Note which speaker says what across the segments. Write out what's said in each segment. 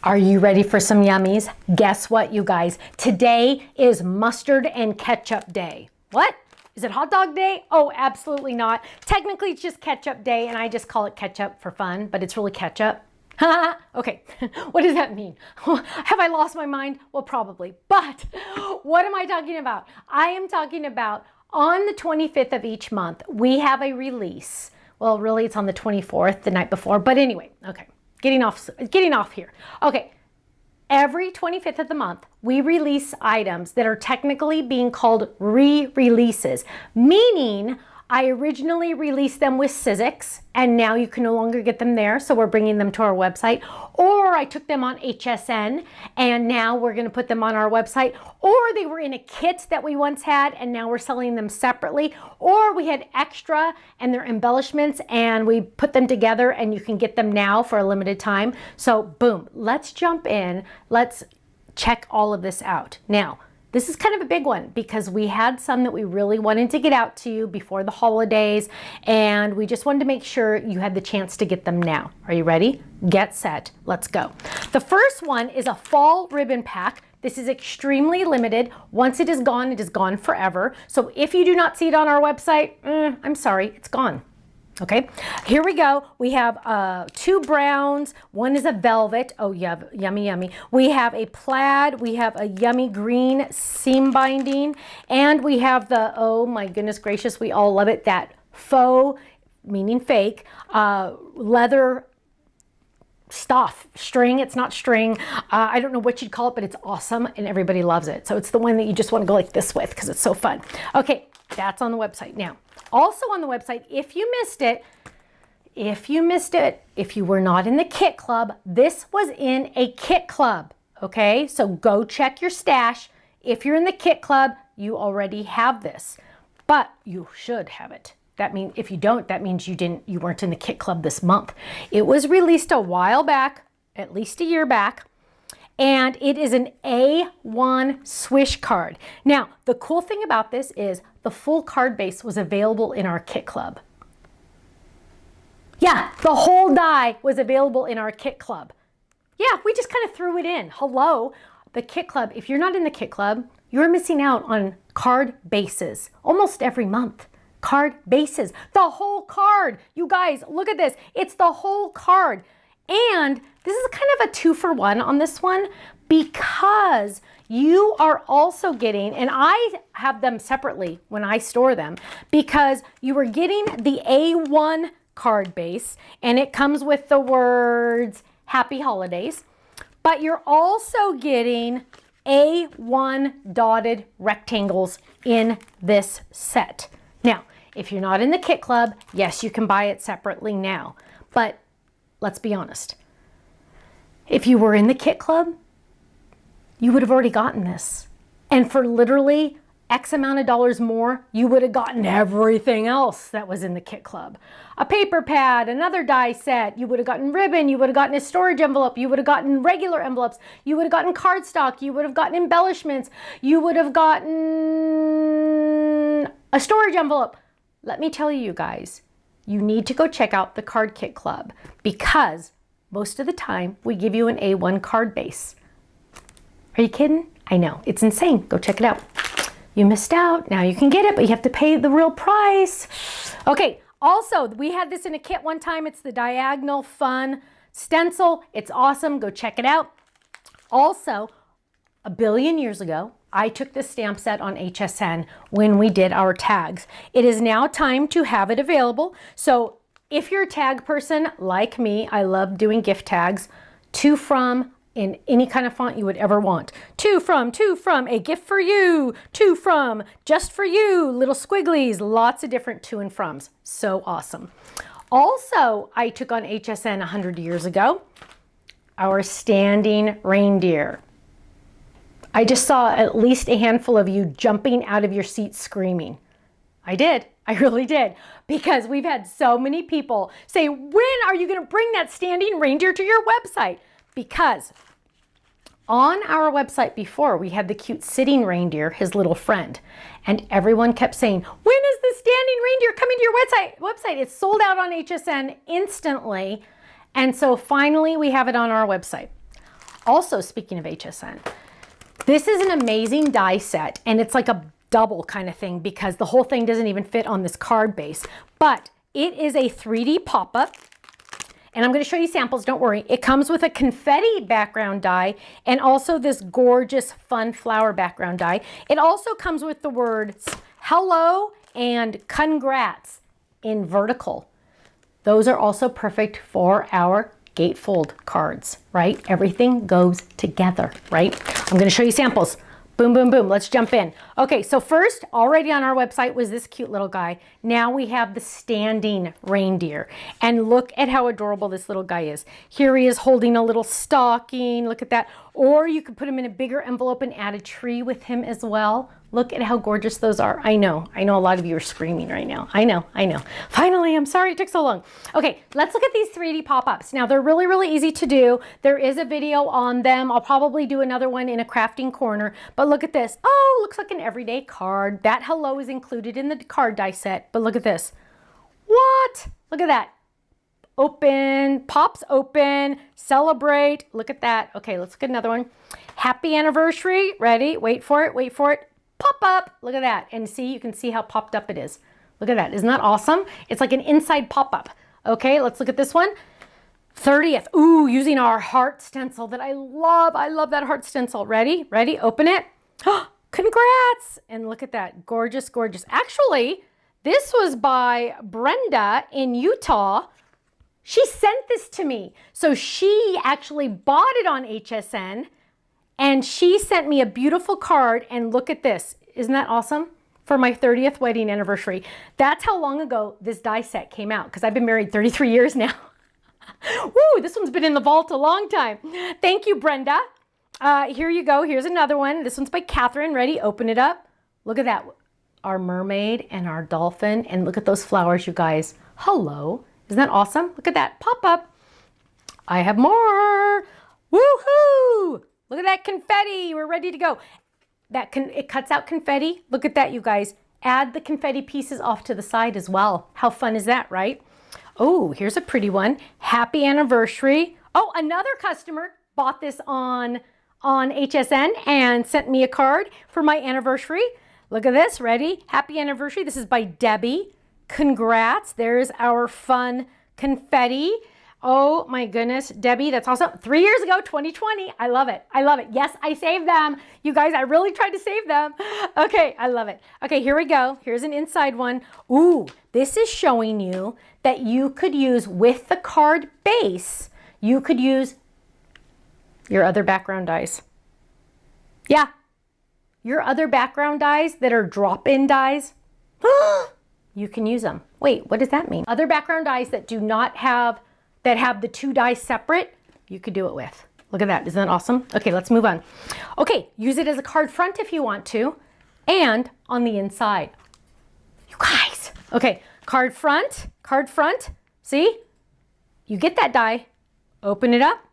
Speaker 1: Are you ready for some yummies? Guess what, you guys? Today is mustard and ketchup day. What? Is it hot dog day? Oh, absolutely not. Technically, it's just ketchup day, and I just call it ketchup for fun, but it's really ketchup. Okay, what does that mean? Have I lost my mind? Well, probably. But what am I talking about? I am talking about on the 25th of each month, we have a release. Well, really, it's on the 24th, the night before. But anyway, okay. Getting off here. Okay, every 25th of the month, we release items that are technically being called re-releases, meaning I originally released them with Sizzix, and now you can no longer get them there, so we're bringing them to our website. Or I took them on HSN, and now we're going to put them on our website. Or they were in a kit that we once had, and now we're selling them separately. Or we had extra, and they're embellishments, and we put them together, and you can get them now for a limited time. So, boom, let's jump in. Let's check all of this out. Now, this is kind of a big one because we had some that we really wanted to get out to you before the holidays, and we just wanted to make sure you had the chance to get them now. Are you ready? Get set. Let's go. The first one is a fall ribbon pack. This is extremely limited. Once it is gone forever. So if you do not see it on our website, I'm sorry, it's gone. Okay, here we go. We have 2 browns. One is a velvet. Oh, yeah, yummy, yummy. We have a plaid. We have a yummy green seam binding. And we have the, oh my goodness gracious, we all love it, that faux, meaning fake, leather stuff, string. It's not string. I don't know what you'd call it, but it's awesome and everybody loves it. So it's the one that you just want to go like this with because it's so fun. Okay, that's on the website. Now, also on the website, if you missed it, if you were not in the kit club, this was in a kit club, okay? So go check your stash. If you're in the kit club, you already have this, but you should have it. That means if you don't, that means you weren't in the kit club this month. It was released a while back, at least a year back. And it is an A1 swish card. Now, the cool thing about this is the full card base was available in our kit club. Yeah, the whole die was available in our kit club. Yeah, we just kind of threw it in. Hello, the kit club. If you're not in the kit club, you're missing out on card bases almost every month. Card bases, the whole card. You guys, look at this. It's the whole card. And this is kind of a 2-for-1 on this one because you are also getting, and I have them separately when I store them, because you are getting the A1 card base and it comes with the words Happy Holidays, but you're also getting A1 dotted rectangles in this set. Now, if you're not in the kit club, yes, you can buy it separately now, but let's be honest. If you were in the kit club, you would have already gotten this. And for literally X amount of dollars more, you would have gotten everything else that was in the kit club. A paper pad, another die set, you would have gotten ribbon, you would have gotten a storage envelope, you would have gotten regular envelopes, you would have gotten cardstock, you would have gotten embellishments, you would have gotten a storage envelope. Let me tell you guys, you need to go check out the Card Kit Club because most of the time we give you an A1 card base. Are you kidding? I know, it's insane. Go check it out. You missed out. Now you can get it, but you have to pay the real price. Okay, also, we had this in a kit one time. It's the Diagonal Fun stencil. It's awesome. Go check it out. Also, a billion years ago, I took this stamp set on HSN when we did our tags. It is now time to have it available. So if you're a tag person like me, I love doing gift tags. To, from, in any kind of font you would ever want. To, from, a gift for you, to, from, just for you, little squigglies, lots of different to and froms. So awesome. Also, I took on HSN 100 years ago, our standing reindeer. I just saw at least a handful of you jumping out of your seats screaming. I did. I really did. Because we've had so many people say, when are you going to bring that standing reindeer to your website? Because on our website before, we had the cute sitting reindeer, his little friend. And everyone kept saying, when is the exciting, Reindeer coming to your website. It's sold out on HSN instantly. And so finally we have it on our website. Also, speaking of HSN, this is an amazing die set, and it's like a double kind of thing because the whole thing doesn't even fit on this card base, but it is a 3D pop-up. And I'm going to show you samples, don't worry. It comes with a confetti background die and also this gorgeous fun flower background die. It also comes with the words hello and congrats in vertical. Those are also perfect for our gatefold cards, right? Everything goes together, right? I'm going to show you samples. Boom, boom, boom. Let's jump in. Okay, so first, already on our website was this cute little guy. Now we have the standing reindeer. And look at how adorable this little guy is. Here he is holding a little stocking. Look at that. Or you could put him in a bigger envelope and add a tree with him as well. Look at how gorgeous those are. I know a lot of you are screaming right now. I know. Finally, I'm sorry it took so long. Okay, let's look at these 3D pop-ups. Now they're really, really easy to do. There is a video on them. I'll probably do another one in a crafting corner, but look at this. Oh, looks like an everyday card. That hello is included in the card die set, but look at this. What? Look at that. Open, pops open, celebrate. Look at that. Okay, let's look at another one. Happy anniversary. Ready? Wait for it, wait for it. Pop up. Look at that. And see, you can see how popped up it is. Look at that. Isn't that awesome? It's like an inside pop-up. Okay, let's look at this one. 30th. Ooh, using our heart stencil that I love. I love that heart stencil. Ready? Ready? Open it. Congrats. And look at that. Gorgeous, gorgeous. Actually, this was by Brenda in Utah. She sent this to me. So she actually bought it on HSN. And she sent me a beautiful card, and look at this. Isn't that awesome? For my 30th wedding anniversary. That's how long ago this die set came out, because I've been married 33 years now. Woo, this one's been in the vault a long time. Thank you, Brenda. Here you go. Here's another one. This one's by Catherine. Ready? Open it up. Look at that. Our mermaid and our dolphin, and look at those flowers, you guys. Hello. Isn't that awesome? Look at that pop-up. I have more. Woohoo! Look at that confetti. We're ready to go. It cuts out confetti. Look at that, you guys. Add the confetti pieces off to the side as well. How fun is that, right? Oh, here's a pretty one. Happy anniversary. Oh, another customer bought this on HSN and sent me a card for my anniversary. Look at this. Ready? Happy anniversary. This is by Debbie. Congrats. There's our fun confetti. Oh my goodness, Debbie, that's awesome. 3 years ago, 2020. I love it. I love it. Yes, I saved them. You guys, I really tried to save them. Okay, I love it. Okay, here we go. Here's an inside one. Ooh, this is showing you that you could use with the card base, you could use your other background dies. Yeah, your other background dies that are drop-in dies. You can use them. Wait, what does that mean? Other background dies that do not have that have the two dies separate, you could do it with. Look at that, isn't that awesome? Okay, let's move on. Okay, use it as a card front if you want to, and on the inside. You guys, okay, card front, see? You get that die, open it up,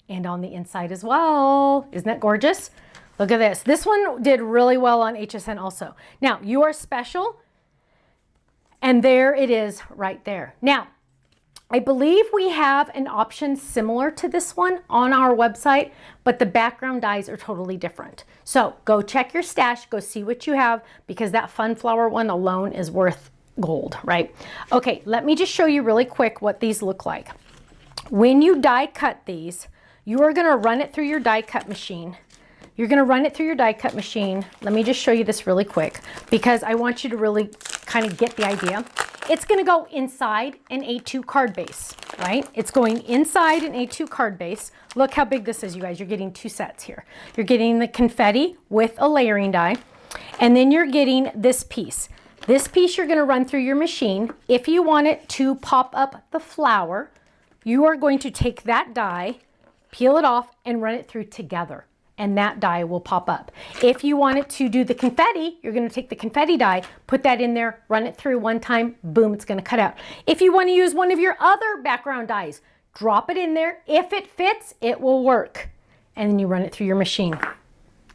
Speaker 1: and on the inside as well. Isn't that gorgeous? Look at this. This one did really well on HSN also. Now, you are special, and there it is right there. Now, I believe we have an option similar to this one on our website, but the background dies are totally different. So go check your stash, go see what you have, because that fun flower one alone is worth gold, right? Okay, let me just show you really quick what these look like. When you die cut these, you are gonna run it through your die cut machine. You're gonna run it through your die cut machine. Let me just show you this really quick, because I want you to really kind of get the idea. It's gonna go inside an A2 card base, right? It's going inside an A2 card base. Look how big this is, you guys. You're getting two sets here. You're getting the confetti with a layering die, and then you're getting this piece. This piece you're gonna run through your machine. If you want it to pop up the flower, you are going to take that die, peel it off, and run it through together, and that die will pop up. If you want it to do the confetti, you're gonna take the confetti die, put that in there, run it through one time, boom, it's gonna cut out. If you wanna use one of your other background dies, drop it in there. If it fits, it will work. And then you run it through your machine.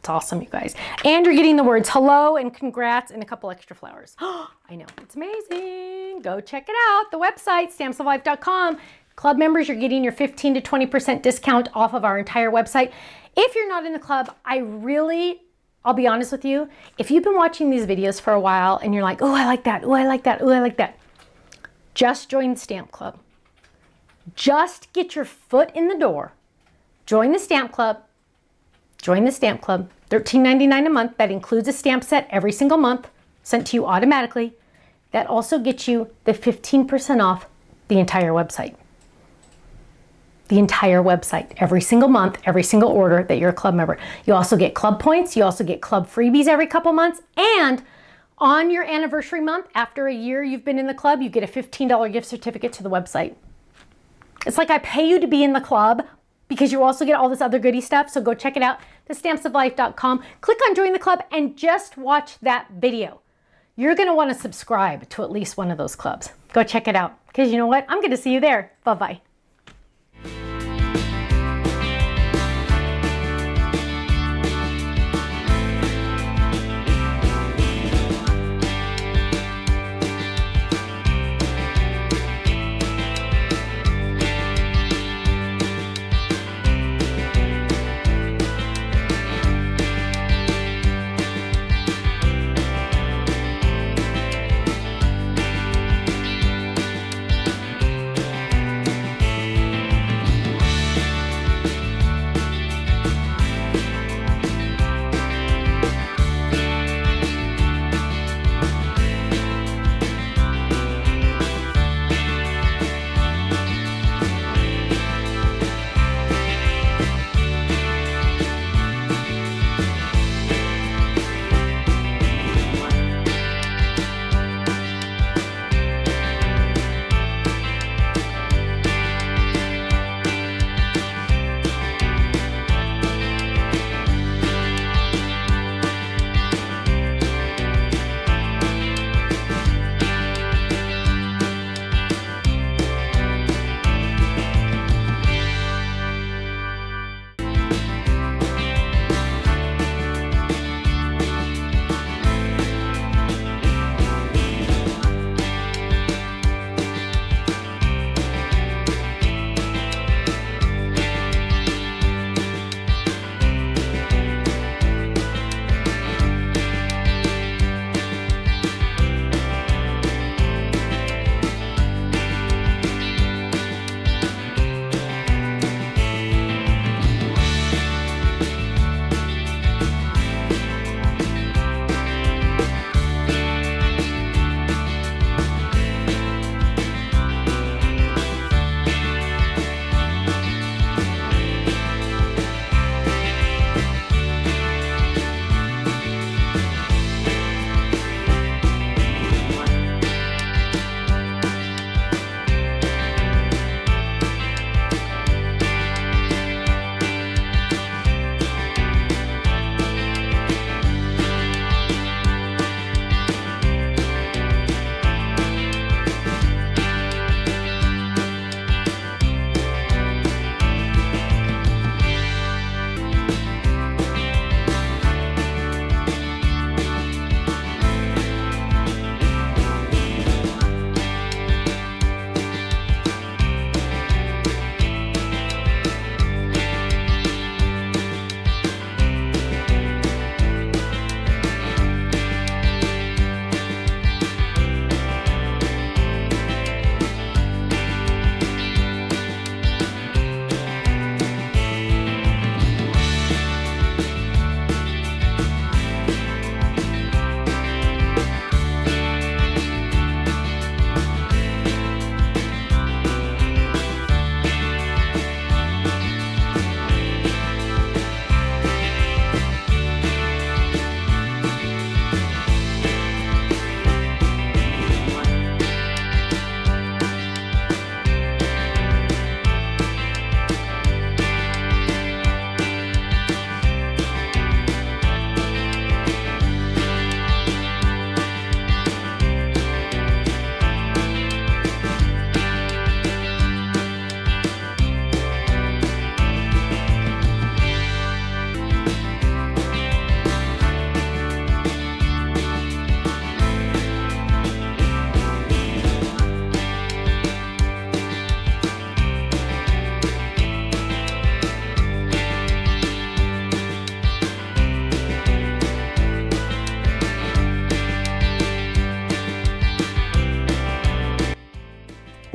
Speaker 1: It's awesome, you guys. And you're getting the words hello and congrats and a couple extra flowers. I know, it's amazing. Go check it out. The website, stampsoflife.com. Club members, you're getting your 15 to 20% discount off of our entire website. If you're not in the club, I'll be honest with you, if you've been watching these videos for a while and you're like, oh, I like that, oh, I like that, oh, I like that, just join the Stamp Club. Just get your foot in the door. Join the Stamp Club. Join the Stamp Club. $13.99 a month. That includes a stamp set every single month, sent to you automatically. That also gets you the 15% off the entire website. The entire website, every single month, every single order that you're a club member. You also get club points. You also get club freebies every couple months. And on your anniversary month, after a year you've been in the club, you get a $15 gift certificate to the website. It's like I pay you to be in the club because you also get all this other goodie stuff. So go check it out, thestampsoflife.com. Click on join the club and just watch that video. You're going to want to subscribe to at least one of those clubs. Go check it out because you know what? I'm going to see you there. Bye-bye.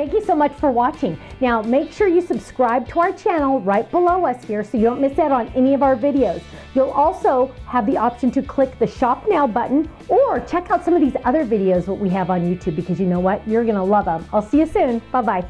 Speaker 1: Thank you so much for watching. Now, make sure you subscribe to our channel right below us here so you don't miss out on any of our videos. You'll also have the option to click the Shop Now button or check out some of these other videos that we have on YouTube, because you know what? You're going to love them. I'll see you soon. Bye-bye.